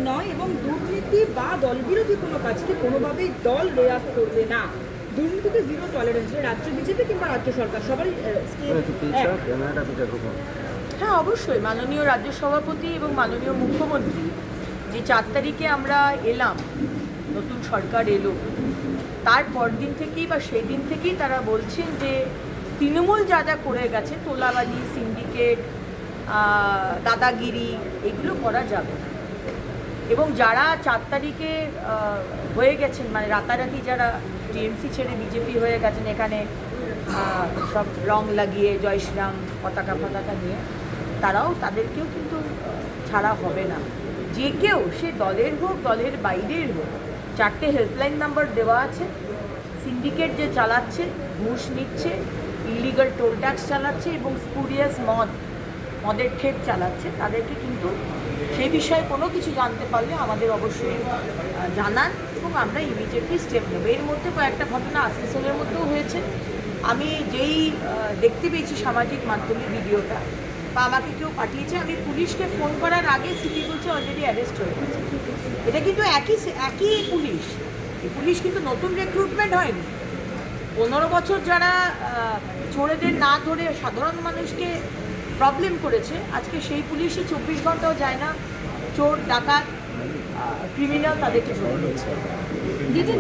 নয় এবং দুর্নীতি বা দলবিরোধী কোনো কাজকে কোনোভাবেই দল রেয়াত করবে না। দুর্নীতিতে জিরো টলারেন্স, রাজ্য বিজেপি কিংবা রাজ্য সরকার সবারই হ্যাঁ, অবশ্যই মাননীয় রাজ্য সভাপতি এবং মাননীয় মুখ্যমন্ত্রী যে 4 তারিখে আমরা এলাম, নতুন সরকার এলো, তার পরদিন থেকেই বা সেই দিন থেকেই তারা বলছেন যে তৃণমূল যা যা করে গেছে, তোলাবাজি, সিন্ডিকেট, দাদাগিরি, এগুলো করা যাবে না। এবং যারা 4 তারিখে হয়ে গেছেন, মানে রাতারাতি যারা টিএমসি ছেড়ে বিজেপি হয়ে গেছেন, এখানে সব রং লাগিয়ে জয় শ্রীরাম পতাকা নিয়ে, তাদেরকেও কিন্তু ছাড়া হবে না। যে কেউ, সে দলের হোক দলের বাইরের হোক, 4টে হেল্পলাইন নাম্বার দেওয়া আছে। সিন্ডিকেট যে চালাচ্ছে, ঘুষ নিচ্ছে, ইলিগাল টোল ট্যাক্স চালাচ্ছে এবং স্পুরিয়াস মদের ঠেক চালাচ্ছে, তাদেরকে কিন্তু সেই বিষয়ে কোনো কিছু জানতে পারলে আমাদের অবশ্যই জানান এবং আমরা ইমিডিয়েটলি স্টেপ নেব। এর মধ্যে কয়েকটা ঘটনা আসানসোলের মধ্যেও হয়েছে। আমি যেই দেখতে পেয়েছি সামাজিক মাধ্যমে ভিডিওটা, বা আমাকে কেউ পাঠিয়েছে, আমি পুলিশকে ফোন করার আগে সিপি বলছে অলরেডি অ্যারেস্ট হয়ে গেছে। এটা কিন্তু একই পুলিশ। এই পুলিশ কিন্তু নতুন রিক্রুটমেন্ট হয়নি। 15 বছর যারা চোরেদের না ধরে সাধারণ মানুষকে প্রবলেম করেছে, আজকে সেই পুলিশই 24 ঘন্টাও যায় না, চোর ডাকাত ক্রিমিনাল তাদেরকে ধরে নিয়েছে। দিদি